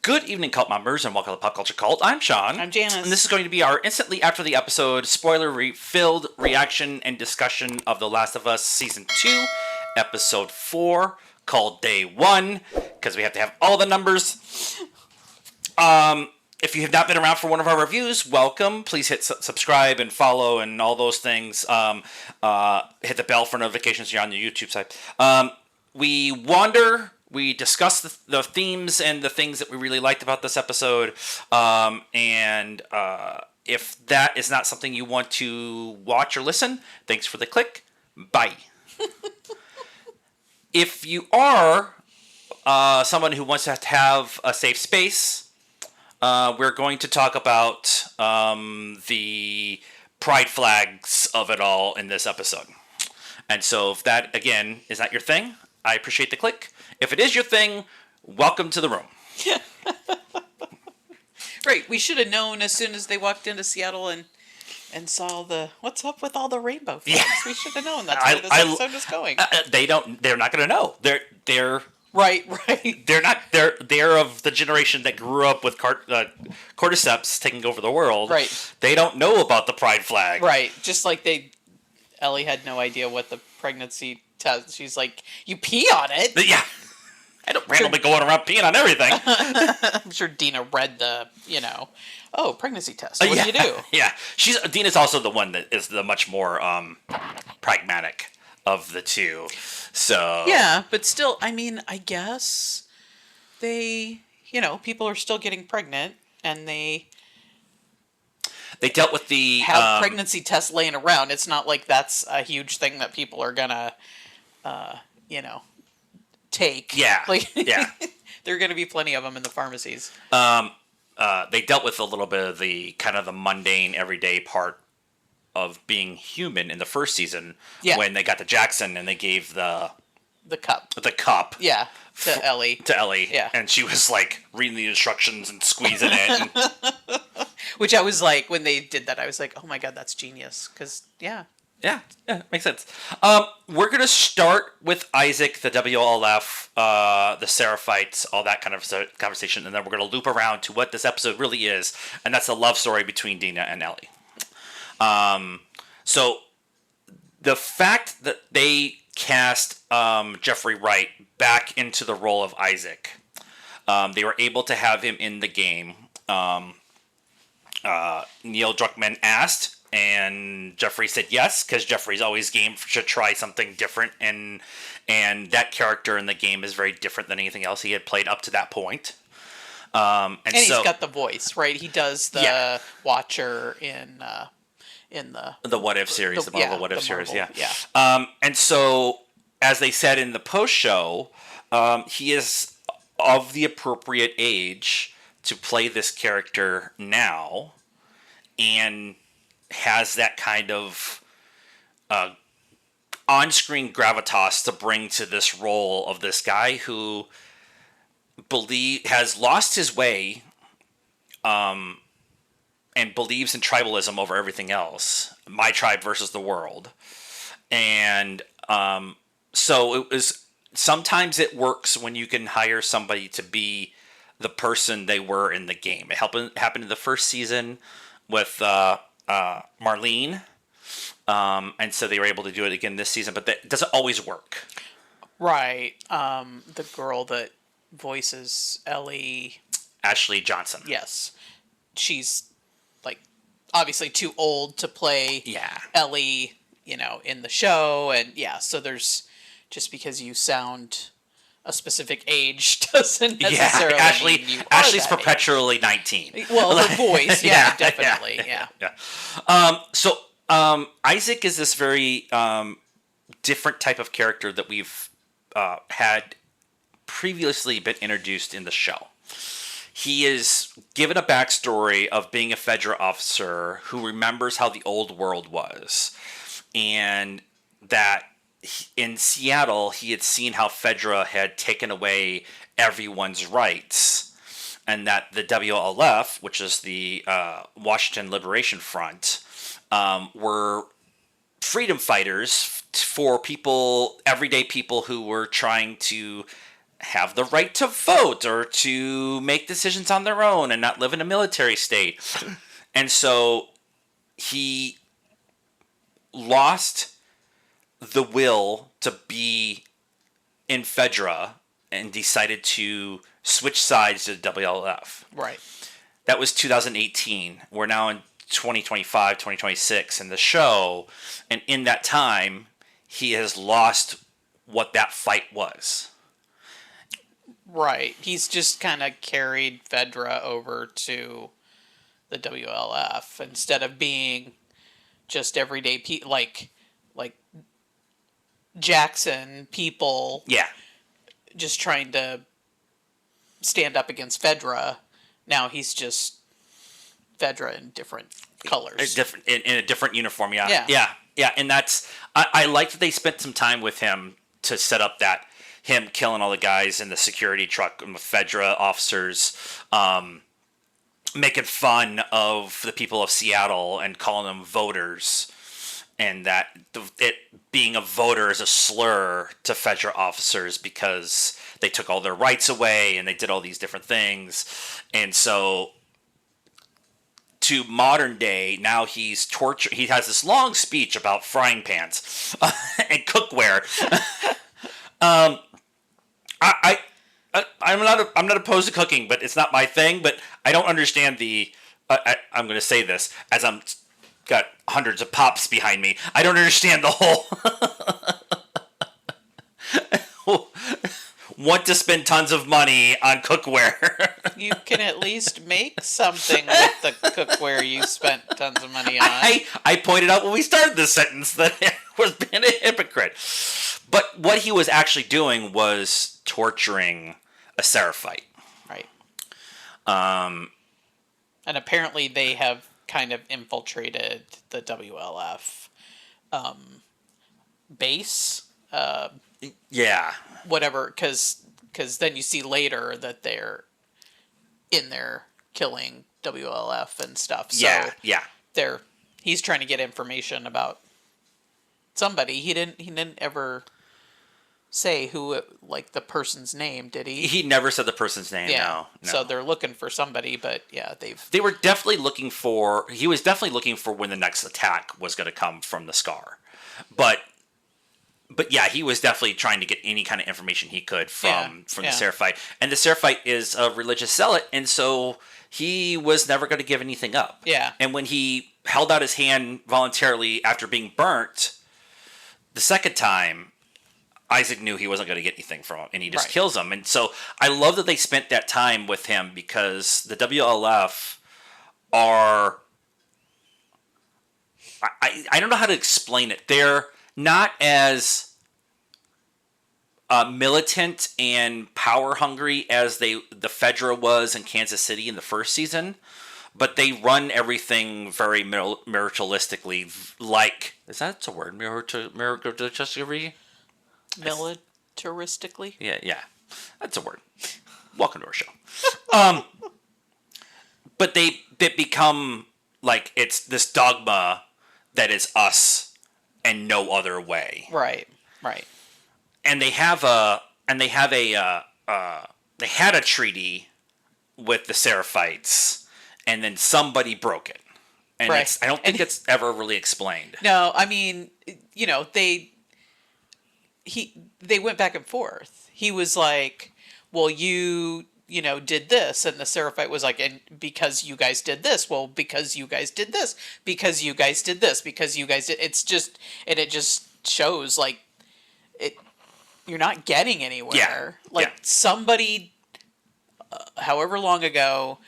Good evening, cult members, and welcome to Pop Culture Cult. I'm Sean. I'm Janice. And this is going to be our instantly after the episode, spoiler-filled reaction and discussion of The Last of Us Season 2, Episode 4, called Day 1, because we have to have all the numbers. If you have not been around for one of our reviews, welcome. Please hit subscribe and follow and all those things. Hit the bell for notifications here on the YouTube side. We wander... We discuss the themes and the things that we really liked about this episode. If that is not something you want to watch or listen, thanks for the click. Bye. If you are someone who wants to have a safe space, we're going to talk about the pride flags of it all in this episode. And so if that, again, is not your thing, I appreciate the click. If it is your thing, welcome to the room. Right, we should have known as soon as they walked into Seattle and saw the what's up with all the rainbow flags. Yeah. We should have known that's where this episode was going. They're not going to know. They're right. They're of the generation that grew up with cordyceps taking over the world. Right. They don't know about the pride flag. Right. Just like Ellie had no idea what the pregnancy test. She's like, you pee on it. Yeah. I don't randomly going around peeing on everything. I'm sure Dina read the, pregnancy test. What do you do? Yeah. Dina's also the one that is the much more pragmatic of the two. So. Yeah, but still, I mean, I guess they, people are still getting pregnant and they dealt with the... have pregnancy tests laying around. It's not like that's a huge thing that people are gonna, take. Yeah. Yeah. There are going to be plenty of them in the pharmacies. They dealt with a little bit of the kind of the mundane, everyday part of being human in the first season. Yeah. When they got to Jackson and they gave the cup. The cup. Yeah. To Ellie. Yeah. And she was like reading the instructions and squeezing it. Which I was like, when they did that, I was like, oh my God, that's genius. Because, yeah. Yeah, makes sense. We're going to start with Isaac, the WLF, the Seraphites, all that kind of conversation, and then we're going to loop around to what this episode really is, and that's a love story between Dina and Ellie. So, the fact that they cast Jeffrey Wright back into the role of Isaac, they were able to have him in the game. Neil Druckmann asked, and Jeffrey said yes, because Jeffrey's always game to try something different, and that character in the game is very different than anything else he had played up to that point. And he's got the voice, right? He does the Watcher in the What If series, the Marvel What If series, yeah. And so, as they said in the post show, he is of the appropriate age to play this character now, and has that kind of on-screen gravitas to bring to this role of this guy who has lost his way and believes in tribalism over everything else. My tribe versus the world. And so it was... Sometimes it works when you can hire somebody to be the person they were in the game. It happened in the first season with... Marlene, and so they were able to do it again this season, but that doesn't always work. Right. The girl that voices Ellie... Ashley Johnson. Yes. She's, obviously too old to play Ellie, in the show, and so there's... Just because you sound a specific age doesn't necessarily mean you are Ashley's that perpetually age. 19. Well, her voice, definitely, So Isaac is this very different type of character that we've had previously been introduced in the show. He is given a backstory of being a Fedra officer who remembers how the old world was, and that in Seattle, he had seen how Fedra had taken away everyone's rights, and that the WLF, which is the Washington Liberation Front, were freedom fighters for people, everyday people who were trying to have the right to vote or to make decisions on their own and not live in a military state. And so he lost the will to be in Fedra and decided to switch sides to the WLF. Right. That was 2018. We're now in 2025, 2026 in the show. And in that time, he has lost what that fight was. Right. He's just kind of carried Fedra over to the WLF instead of being just everyday like Jackson people. Yeah. Just trying to stand up against Fedra. Now he's just Fedra in different colors. In a different uniform, yeah. Yeah. Yeah. And that's... I like that they spent some time with him to set up that... him killing all the guys in the security truck with Fedra officers, making fun of the people of Seattle and calling them voters, and that it being a voter is a slur to Fedra officers because they took all their rights away and they did all these different things. And so to modern day, now he's torture. He has this long speech about frying pans and cookware. I'm not opposed to cooking, but it's not my thing. But I don't understand the. I'm going to say this as I'm got hundreds of pops behind me. I don't understand the whole. Want to spend tons of money on cookware. You can at least make something with the cookware you spent tons of money on. I pointed out when we started this sentence that it was being a hypocrite. But what he was actually doing was torturing a Seraphite. Right. And apparently they have kind of infiltrated the WLF base. Yeah. Whatever, because then you see later that they're in there killing WLF and stuff. So yeah. He's trying to get information about somebody. He didn't ever say who the person's name, did he? He never said the person's name. Yeah. No. So they're looking for somebody, but yeah, they were definitely looking for. He was definitely looking for when the next attack was going to come from the Scar, but yeah, he was definitely trying to get any kind of information he could from the Seraphite. And the Seraphite is a religious zealot, and so he was never going to give anything up. Yeah. And when he held out his hand voluntarily after being burnt the second time, Isaac knew he wasn't going to get anything from him, and he just kills him. And so I love that they spent that time with him because the WLF are... I don't know how to explain it. They're not as militant and power hungry as the Fedra was in Kansas City in the first season, but they run everything very militaristically. Is that a word? Militaristically? Militaristically? Yeah, that's a word. Welcome to our show. But they become like it's this dogma that is us and no other way. Right. And they had a treaty with the Seraphites, and then somebody broke it. And I don't think it's ever really explained. No, I mean, they went back and forth. He was like, well, you did this. And the Seraphite was like, and because you guys did this. Well, because you guys did this. Because you guys did this. Because you guys did. It's just, and it just shows you're not getting anywhere. Somebody, however long ago,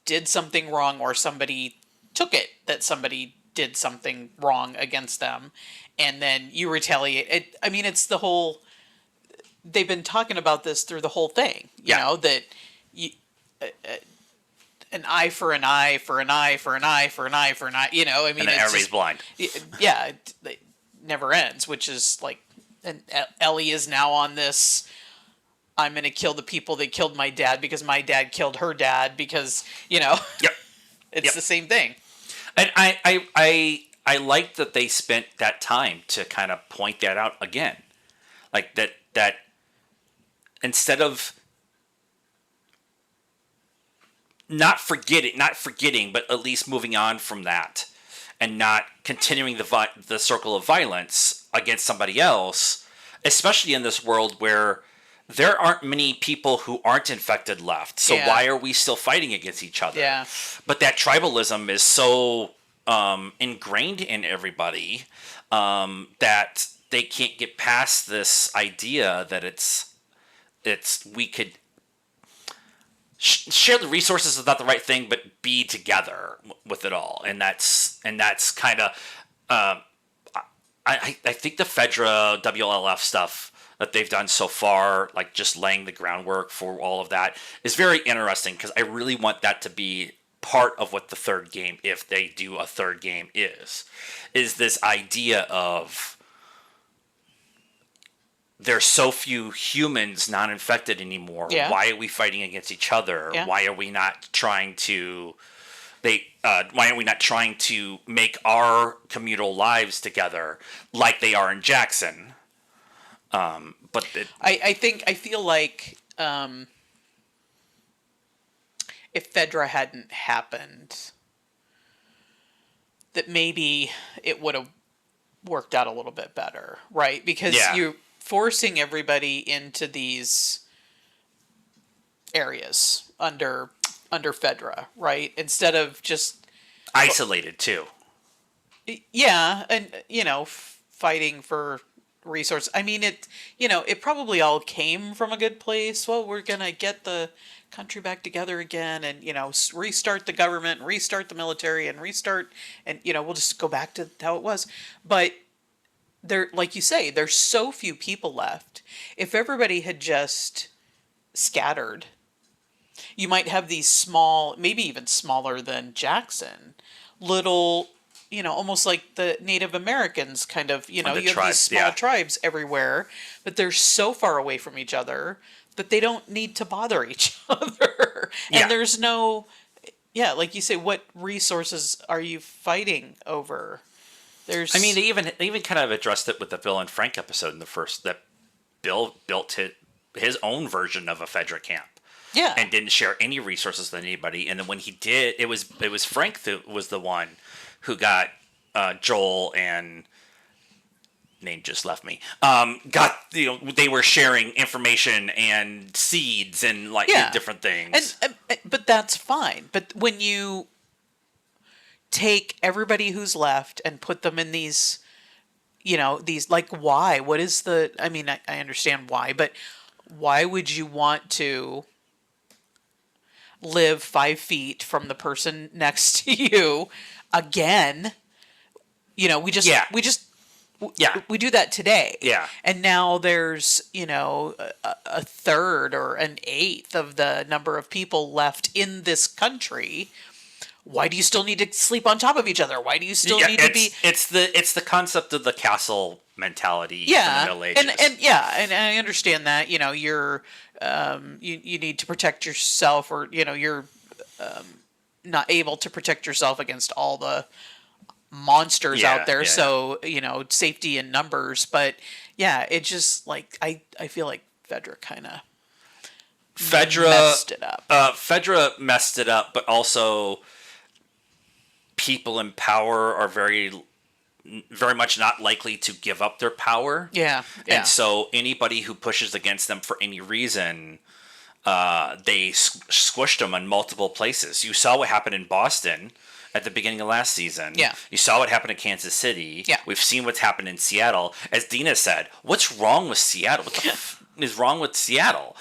did something wrong, or somebody took it that somebody did something wrong against them, and then you retaliate. It's the whole... They've been talking about this through the whole thing. You know, that an eye for an eye for an eye for an eye for an eye for an eye. And everybody's blind. Yeah, it never ends, which is like... And Ellie is now on this, I'm going to kill the people that killed my dad because my dad killed her dad because, Yep. It's the same thing. And I like that they spent that time to kind of point that out again. Like that instead of not forgetting, but at least moving on from that, and not continuing the circle of violence against somebody else, especially in this world where there aren't many people who aren't infected left. So why are we still fighting against each other? Yeah. But that tribalism is so ingrained in everybody that they can't get past this idea that it's we could share the resources is not the right thing, but be together with it all, and that's kind of I think the Fedra WLF stuff that they've done so far, like just laying the groundwork for all of that, is very interesting, because I really want that to be part of what the third game, if they do a third game, is this idea of there's so few humans non-infected anymore. Yeah. Why are we fighting against each other? Yeah. Why are we not trying to why are we not trying to make our communal lives together like they are in Jackson? I feel like if Fedra hadn't happened, that maybe it would have worked out a little bit better, right? Because you're forcing everybody into these areas under Fedra, right? Instead of just isolated too. Yeah, and fighting for resources. I mean, it probably all came from a good place. Well, we're gonna get the country back together again, and restart the government, restart the military, and restart, and we'll just go back to how it was. But there, like you say, there's so few people left. If everybody had just scattered, you might have these small, maybe even smaller than Jackson, little, almost like the Native Americans kind of, you have these small tribes everywhere, but they're so far away from each other that they don't need to bother each other. And there's no, like you say, what resources are you fighting over? I mean, they even kind of addressed it with the Bill and Frank episode in the first, that Bill built his own version of a Fedra camp. Yeah. And didn't share any resources with anybody. And then when he did, it was Frank that was the one who got Joel, and name just left me. They were sharing information and seeds and different things. But that's fine. But when you take everybody who's left and put them in these, these, why? What is the? I mean, I understand why, but why would you want to live 5 feet from the person next to you again? We do that today. Yeah. And now there's, a third or an eighth of the number of people left in this country. Why do you still need to sleep on top of each other? Why do you still need to be? It's the concept of the castle mentality from the Middle Ages. And I understand that. You're you need to protect yourself, or you're not able to protect yourself against all the monsters out there. So safety in numbers. But it just I feel like Fedra kind of messed it up. Fedra messed it up, but also people in power are very much not likely to give up their power. Yeah. And so anybody who pushes against them for any reason, they squished them in multiple places. You saw what happened in Boston at the beginning of last season. Yeah. You saw what happened in Kansas City. Yeah. We've seen what's happened in Seattle. As Dina said, what's wrong with Seattle? What the is wrong with Seattle?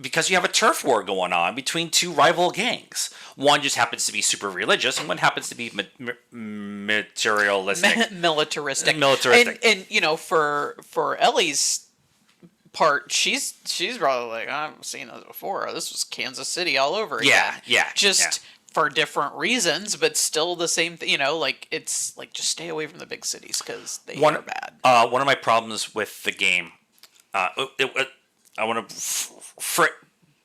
Because you have a turf war going on between two rival gangs. One just happens to be super religious, and one happens to be materialistic. Militaristic. And for Ellie's part, she's probably like, I haven't seen this before. This was Kansas City all over again. Just for different reasons, but still the same thing. It's just stay away from the big cities because they are bad. One of my problems with the game, I want to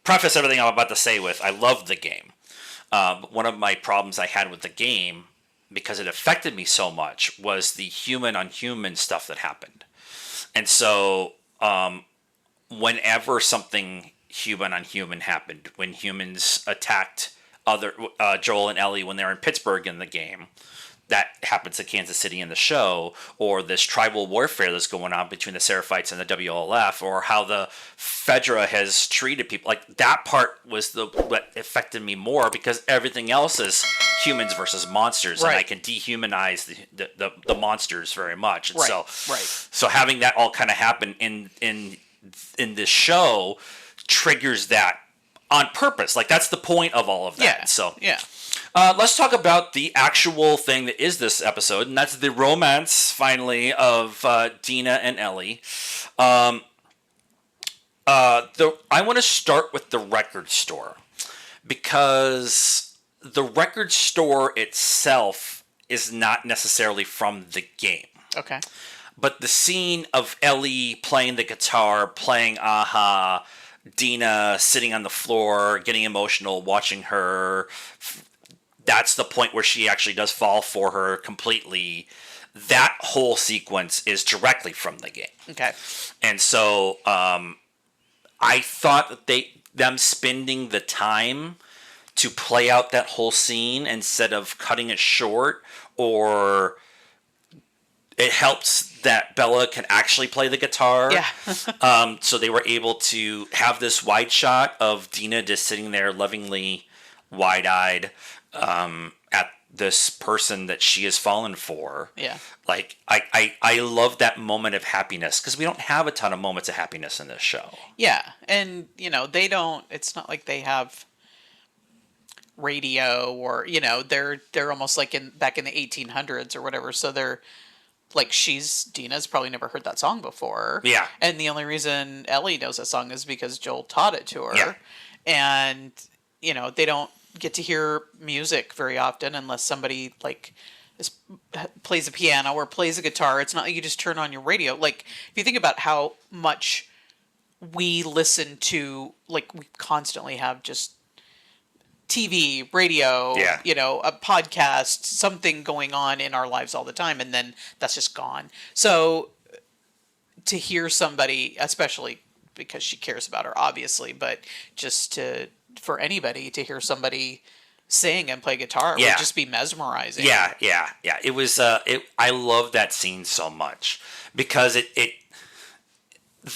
preface everything I'm about to say with, I love the game. But one of my problems I had with the game, because it affected me so much, was the human on human stuff that happened. And so whenever something human on human happened, when humans attacked other Joel and Ellie when they were in Pittsburgh in the game, that happens to Kansas City in the show, or this tribal warfare that's going on between the Seraphites and the WLF, or how the Fedra has treated people. Like, that part was what affected me more, because everything else is humans versus monsters, and I can dehumanize the monsters very much. And so having that all kind of happen in this show triggers that on purpose. Like, that's the point of all of that. Let's talk about the actual thing that is this episode, and that's the romance, finally, of Dina and Ellie. I want to start with the record store, because the record store itself is not necessarily from the game. Okay. But the scene of Ellie playing the guitar, playing Aha, Dina sitting on the floor, getting emotional, watching her... That's the point where she actually does fall for her completely. That whole sequence is directly from the game. Okay. And so I thought that them spending the time to play out that whole scene instead of cutting it short, or it helps that Bella can actually play the guitar. Yeah. So they were able to have this wide shot of Dina just sitting there lovingly, wide-eyed, at this person that she has fallen for. Yeah. Like, I love that moment of happiness, because we don't have a ton of moments of happiness in this show. Yeah. And, they don't, it's not like they have radio, or, they're almost like back in the 1800s or whatever. So they're like, Dina's probably never heard that song before. Yeah. And the only reason Ellie knows that song is because Joel taught it to her. Yeah. And, they don't get to hear music very often unless somebody plays a piano or plays a guitar. It's not like you just turn on your radio. Like, if you think about how much we listen to, like, we constantly have just TV, radio, a podcast, something going on in our lives all the time, and then that's just gone. So to hear somebody, especially because she cares about her, obviously, but just for anybody to hear somebody sing and play guitar would just be mesmerizing. Yeah. It was. I love that scene so much, because it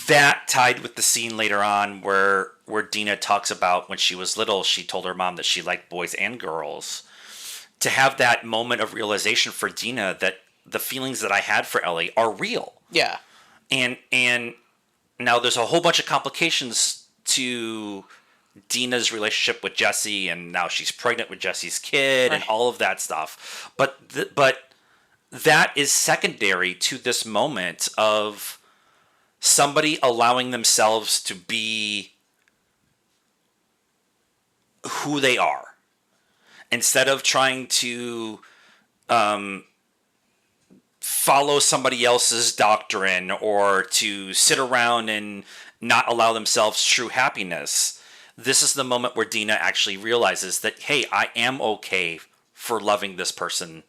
that tied with the scene later on where Dina talks about when she was little, she told her mom that she liked boys and girls. To have that moment of realization for Dina that the feelings that I had for Ellie are real. Yeah. And now there's a whole bunch of complications to Dina's relationship with Jesse, and now she's pregnant with Jesse's kid, and all of that stuff. But that is secondary to this moment of somebody allowing themselves to be who they are, instead of trying to follow somebody else's doctrine, or to sit around and not allow themselves true happiness. This is the moment where Dina actually realizes that, hey, I am okay for loving this person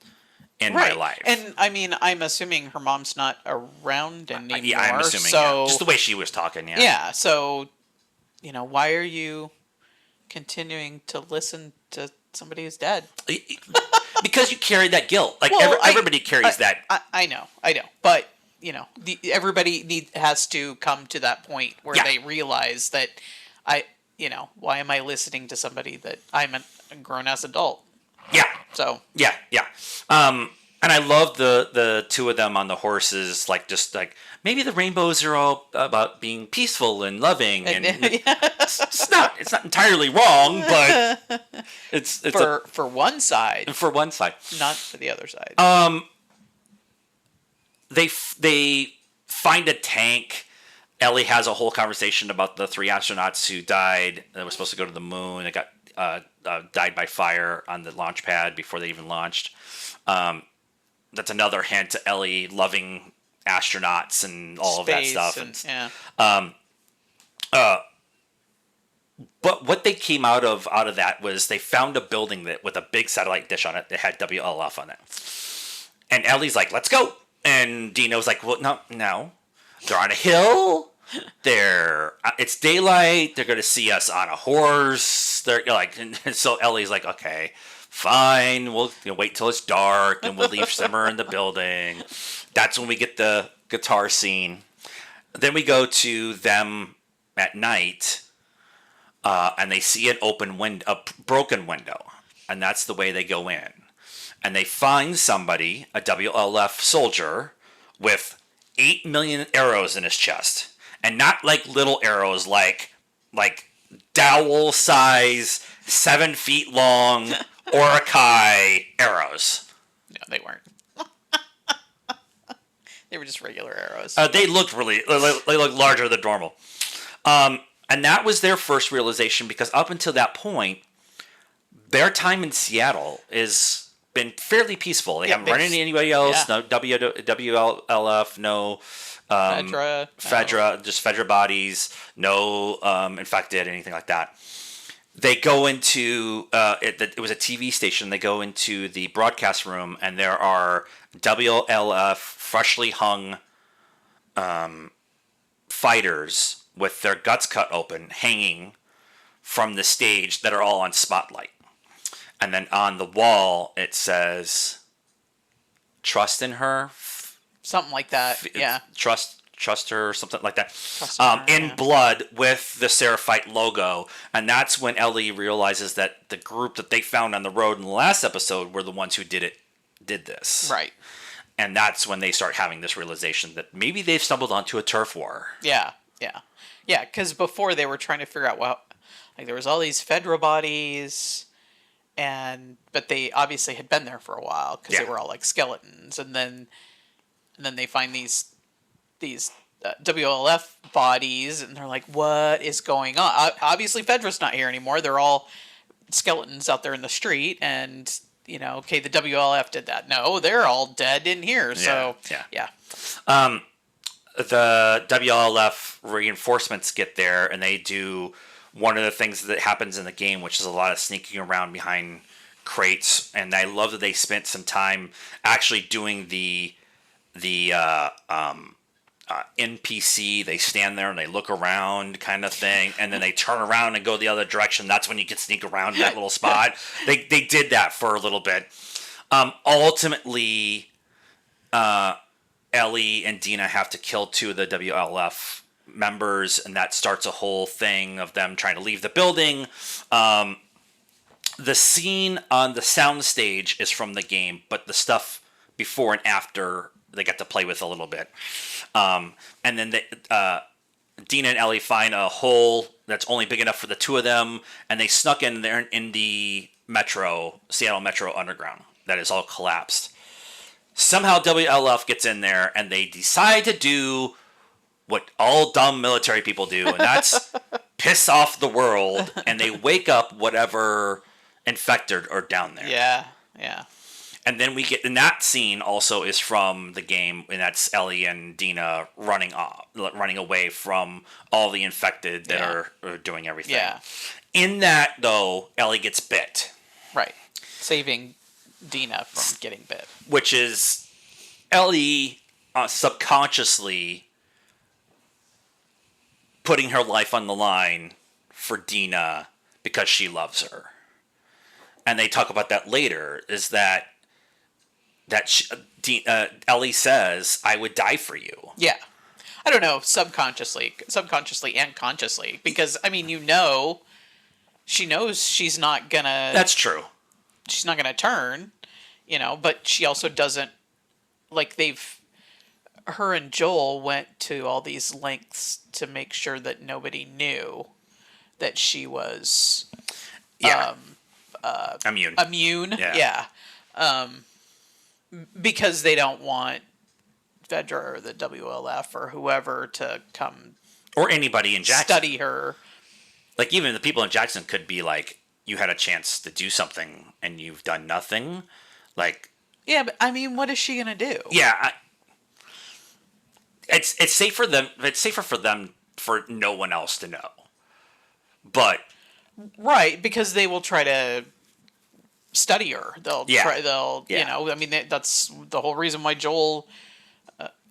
in my life. And I mean, I'm assuming her mom's not around anymore. Yeah, I'm assuming. So, just the way she was talking. Yeah. Yeah. So, why are you continuing to listen to somebody who's dead? Because you carry that guilt. Like, everybody carries that. I know. But, everybody has to come to that point where they realize that why am I listening to somebody that I'm a grown-ass adult? Yeah. So. Yeah. And I love the two of them on the horses, just maybe the rainbows are all about being peaceful and loving, and it's not entirely wrong, but it's for one side. For one side, not for the other side. They find a tank. Ellie has a whole conversation about the 3 astronauts who died. They were supposed to go to the moon. They got died by fire on the launch pad before they even launched. That's another hint to Ellie loving astronauts and all Space of that stuff. But what they came out of that was they found a building with a big satellite dish on it that had WLF on it. And Ellie's like, let's go. And Dina was like, well, no. They're on a hill. It's daylight. They're going to see us on a horse. They're like, so Ellie's like, okay, fine. We'll wait till it's dark and we'll leave Simmer in the building. That's when we get the guitar scene. Then we go to them at night, and they see an open window, a broken window, and that's the way they go in. And they find somebody, a WLF soldier, with 8 million arrows in his chest. And not like little arrows, like dowel size, 7 feet long, Orakai arrows. No, they weren't. They were just regular arrows. They looked larger than normal. And that was their first realization, because up until that point, their time in Seattle has been fairly peaceful. They haven't run into anybody else. Yeah. No WLF, no Fedra, just Fedra bodies, no infected, anything like that. They go into it was a TV station. They go into the broadcast room, and there are WLF freshly hung fighters with their guts cut open, hanging from the stage, that are all on spotlight. And then on the wall, it says, "Trust in her," something like that. Yeah, trust her, or something like that. In blood with the Seraphite logo, and that's when Ellie realizes that the group that they found on the road in the last episode were the ones who did this. Right. And that's when they start having this realization that maybe they've stumbled onto a turf war. Yeah. Because before they were trying to figure out there was all these Fedra bodies. But they obviously had been there for a while, because they were all like skeletons, and then they find these WLF bodies, and they're like, "What is going on?" Obviously, Fedra's not here anymore. They're all skeletons out there in the street, and okay, the WLF did that. No, they're all dead in here. So yeah. The WLF reinforcements get there, and they do one of the things that happens in the game, which is a lot of sneaking around behind crates. And I love that they spent some time actually doing the NPC. They stand there and they look around, kind of thing, and then they turn around and go the other direction. That's when you can sneak around in that little spot. They did that for a little bit. Ultimately, Ellie and Dina have to kill 2 of the WLF members, and that starts a whole thing of them trying to leave the building. The scene on the soundstage is from the game, but the stuff before and after they get to play with a little bit. And then Dina and Ellie find a hole that's only big enough for the 2 of them, and they snuck in there in the Seattle Metro Underground that is all collapsed. Somehow WLF gets in there, and they decide to do what all dumb military people do, and that's piss off the world, and they wake up whatever infected are down there. Yeah. And then we get, and that scene also is from the game, and that's Ellie and Dina running away from all the infected that are doing everything. Yeah. In that, though, Ellie gets bit. Right. Saving Dina from getting bit. Which is Ellie subconsciously putting her life on the line for Dina because she loves her. And they talk about that later, is that Ellie says, "I would die for you." Yeah. I don't know, subconsciously and consciously, because, she knows she's not gonna... That's true. She's not gonna turn, but she also doesn't, her and Joel went to all these lengths to make sure that nobody knew that she was immune. Yeah. Because they don't want Fedra or the WLF or whoever to come, or anybody in Jackson, study her. Like, even the people in Jackson could be like, you had a chance to do something and you've done nothing. Like, yeah, but what is she gonna do? Yeah, it's safe for them. It's safer for them for no one else to know. But right, because they will try to study her. They'll try. They'll that's the whole reason why Joel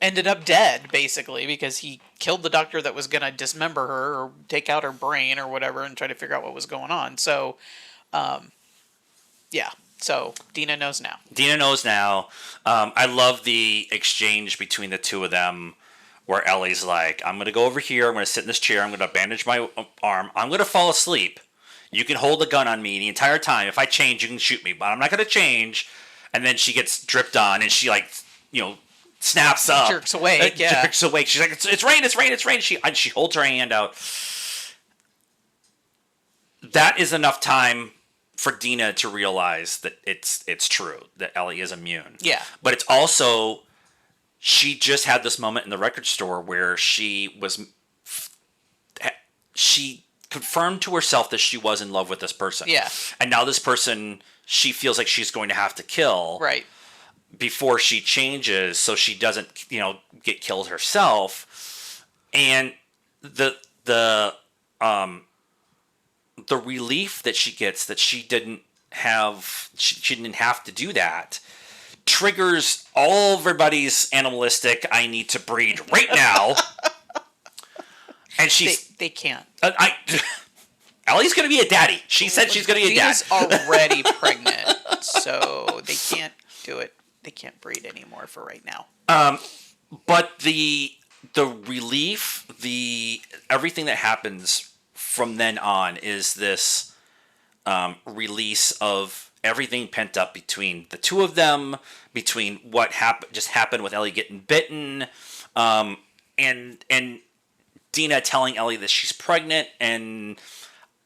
ended up dead, basically, because he killed the doctor that was going to dismember her or take out her brain or whatever and try to figure out what was going on. So, yeah. So Dina knows now. Dina knows now. I love the exchange between the two of them where Ellie's like, I'm going to go over here. I'm going to sit in this chair. I'm going to bandage my arm. I'm going to fall asleep. You can hold the gun on me the entire time. If I change, you can shoot me, but I'm not going to change. And then she gets dripped on and she snaps up. Jerks awake, yeah. Jerks awake. She's like, it's rain, it's rain, it's rain. She holds her hand out. That is enough time for Dina to realize that it's true, that Ellie is immune. Yeah. But it's also, she just had this moment in the record store where she confirmed to herself that she was in love with this person. Yeah. And now this person, she feels like she's going to have to kill. Right. Before she changes, so she doesn't, get killed herself. And the relief that she gets that she didn't have to do that triggers everybody's animalistic, I need to breed right now. And they can't. Ellie's going to be a daddy. She said she's going to be a dad. Dina's already pregnant, so they can't do it. They can't breed anymore for right now. But the relief, everything that happens from then on is this release of everything pent up between the two of them, between what just happened with Ellie getting bitten, and Dina telling Ellie that she's pregnant, and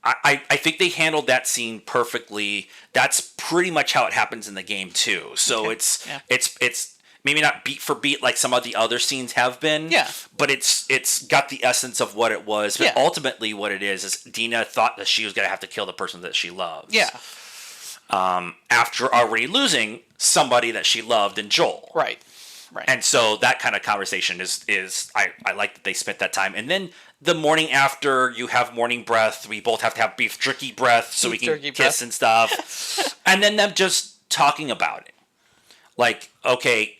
I think they handled that scene perfectly. That's pretty much how it happens in the game too. So okay. It's maybe not beat for beat like some of the other scenes have been. Yeah. But it's got the essence of what it was. But ultimately what it is Dina thought that she was gonna have to kill the person that she loves. Yeah. After already losing somebody that she loved in Joel. Right. Right. And so that kind of conversation is I like that they spent that time. And then the morning after, you have morning breath. We both have to have beef jerky breath so we can kiss and stuff. And then them just talking about it. Like, okay,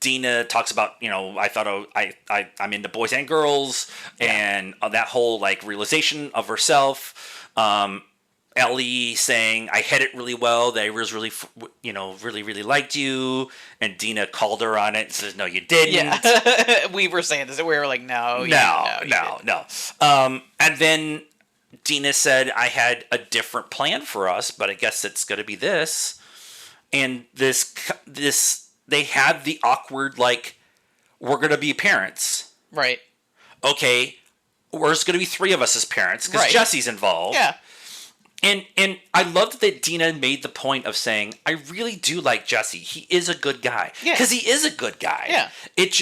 Dina talks about, I thought I'm into boys and girls, and that whole like realization of herself. Ellie saying, I hit it really well, that I was really, really liked you. And Dina called her on it and says, no, you didn't. Yeah. We were saying this. We were like, no. No. And then Dina said, I had a different plan for us, but I guess it's going to be this. And this, they had the awkward, like, we're going to be parents. Right. Okay, there's going to be three of us as parents, because Jesse's involved. Yeah. And I loved that Dina made the point of saying, I really do like Jesse. He is a good guy. Yeah. Because he is a good guy. Yeah. It's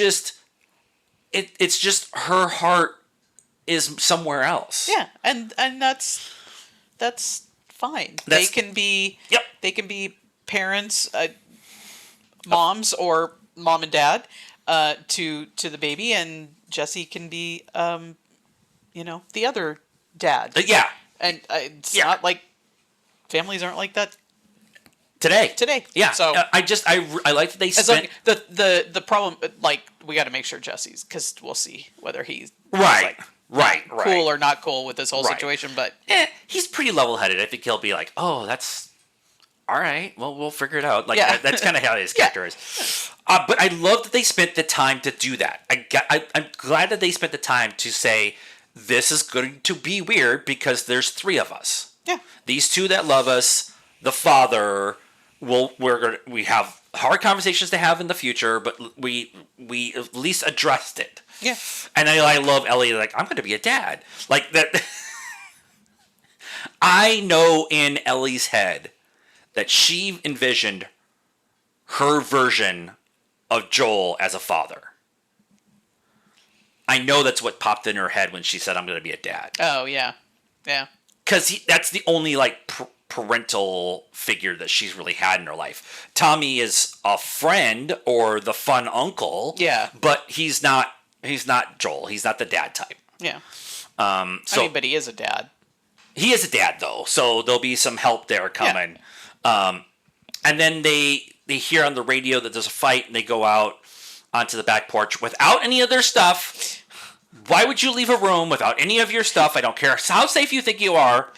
just her heart is somewhere else. Yeah. And that's fine. They can be parents, moms or mom and dad to the baby, and Jesse can be the other dad. Yeah. And it's not like families aren't like that today. Yeah. So I like that they spent the problem. Like, we got to make sure Jesse's, because we'll see whether he's cool or not cool with this whole situation. But he's pretty level headed. I think he'll be like, oh, that's all right. Well, we'll figure it out. Like that's kind of how his character is. But I love that they spent the time to do that. I'm glad that they spent the time to say, this is going to be weird because there's three of us. Yeah. These two that love us, the father, we have hard conversations to have in the future, but we at least addressed it. Yeah. And I love Ellie, like, I'm going to be a dad. Like that. I know in Ellie's head that she envisioned her version of Joel as a father. I know that's what popped in her head when she said, I'm going to be a dad. Oh, yeah. Yeah. Because that's the only, like, parental figure that she's really had in her life. Tommy is a friend or the fun uncle. Yeah. But he's not Joel. He's not the dad type. Yeah. But he is a dad. He is a dad, though. So there'll be some help there coming. Yeah. And then they hear on the radio that there's a fight, and they go out onto the back porch without any of their stuff. Why would you leave a room without any of your stuff? I don't care how safe you think you are.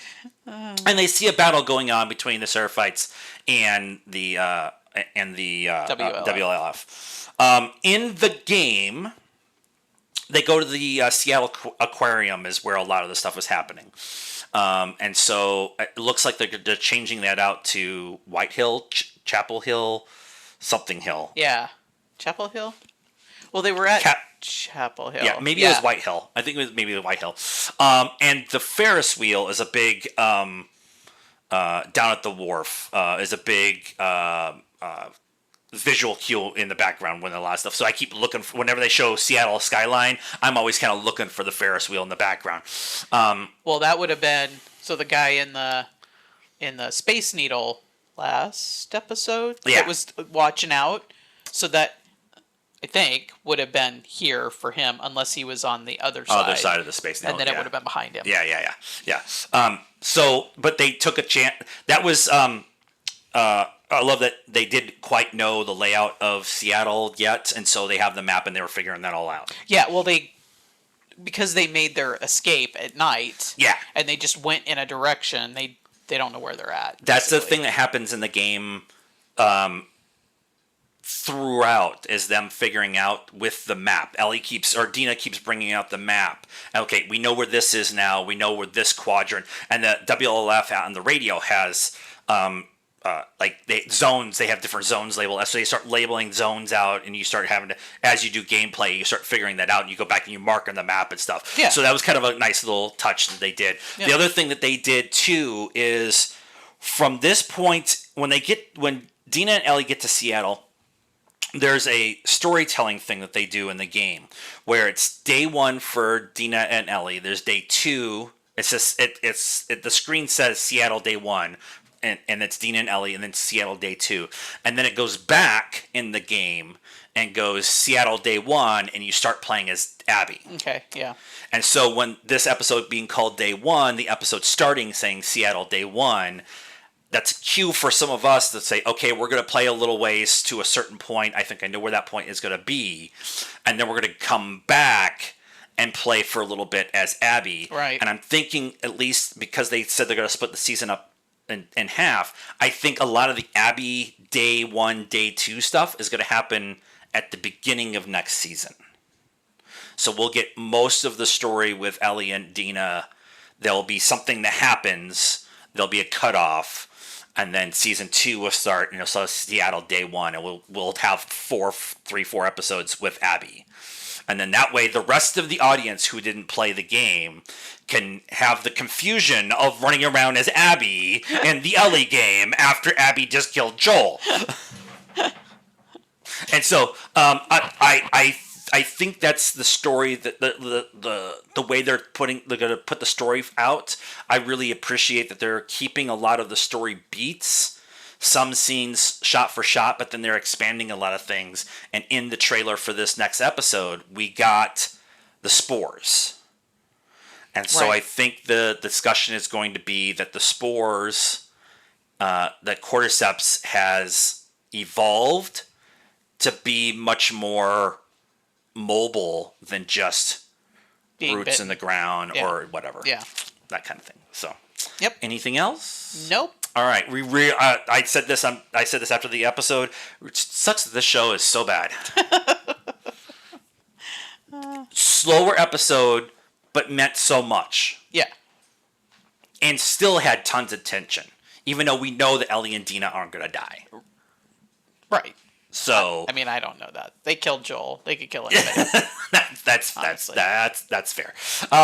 And they see a battle going on between the Seraphites and the WLF. In the game, they go to the Seattle Aquarium is where a lot of the stuff is happening. And so it looks like they're changing that out to White Hill, Chapel Hill, something Hill. Yeah. Chapel Hill? Well, they were at Chapel Hill. Yeah, maybe it was White Hill. I think it was maybe White Hill. And the Ferris wheel is a big, down at the wharf, is a big visual cue in the background when a lot of stuff. So I keep looking for, whenever they show Seattle skyline, I'm always kind of looking for the Ferris wheel in the background. Well, that would have been, so the guy in the Space Needle last episode that was watching out, so that I think would have been here for him unless he was on the other side. Other side of the Space Needle. And then it would have been behind him. Yeah. So, but they took a chance. That was, I love that they didn't quite know the layout of Seattle yet, and so they have the map and they were figuring that all out. Yeah, well, because they made their escape at night. Yeah. And they just went in a direction, they don't know where they're at. That's basically the thing that happens in the game throughout, is them figuring out with the map. Dina keeps bringing out the map. Okay, we know where this is now. We know where this quadrant, and the WLF out on the radio has zones. They have different zones labeled. So they start labeling zones out, and you start having to, as you do gameplay, you start figuring that out, and you go back and you mark on the map and stuff. Yeah. So that was kind of a nice little touch that they did. Yeah. The other thing that they did too is from this point, when Dina and Ellie get to Seattle, there's a storytelling thing that they do in the game where it's day 1 for Dina and Ellie. There's day 2. It's just the screen says Seattle day 1, and it's Dina and Ellie, and then Seattle day 2, and then it goes back in the game and goes Seattle day 1, and you start playing as Abby. Okay, yeah. And so when this episode being called day 1, the episode starting saying Seattle day 1. That's a cue for some of us to say, okay, we're going to play a little ways to a certain point. I think I know where that point is going to be. And then we're going to come back and play for a little bit as Abby. Right. And I'm thinking, at least because they said they're going to split the season up in half, I think a lot of the Abby day 1, day 2 stuff is going to happen at the beginning of next season. So we'll get most of the story with Ellie and Dina. There'll be something that happens. There'll be a cutoff. And then season 2 will start, so Seattle day 1, and we'll have 4 episodes with Abby. And then that way, the rest of the audience who didn't play the game can have the confusion of running around as Abby in the Ellie game after Abby just killed Joel. And so, I think that's the story, that the way they're going to put the story out. I really appreciate that they're keeping a lot of the story beats, some scenes shot for shot, but then they're expanding a lot of things. And in the trailer for this next episode, we got the spores. And so I think the discussion is going to be that the spores, that Cordyceps has evolved to be much more mobile than just being roots in the ground or whatever. Yeah. That kind of thing. So, yep. Anything else? Nope. All right. I said this after the episode. It sucks that this show is so bad. Slower episode, but meant so much. Yeah. And still had tons of tension, even though we know that Ellie and Dina aren't going to die. Right. So I mean, I don't know that. They killed Joel. They could kill anybody. that's fair.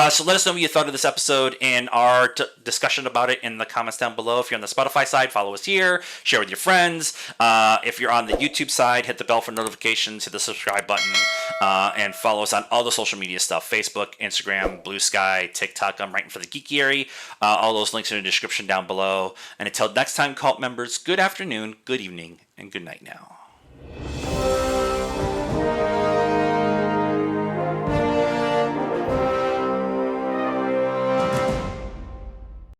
So let us know what you thought of this episode and our discussion about it in the comments down below. If you're on the Spotify side, follow us here. Share with your friends. If you're on the YouTube side, hit the bell for notifications. Hit the subscribe button. And follow us on all the social media stuff. Facebook, Instagram, Blue Sky, TikTok. I'm writing for the Geekiary. All those links are in the description down below. And until next time, cult members, good afternoon, good evening, and good night now.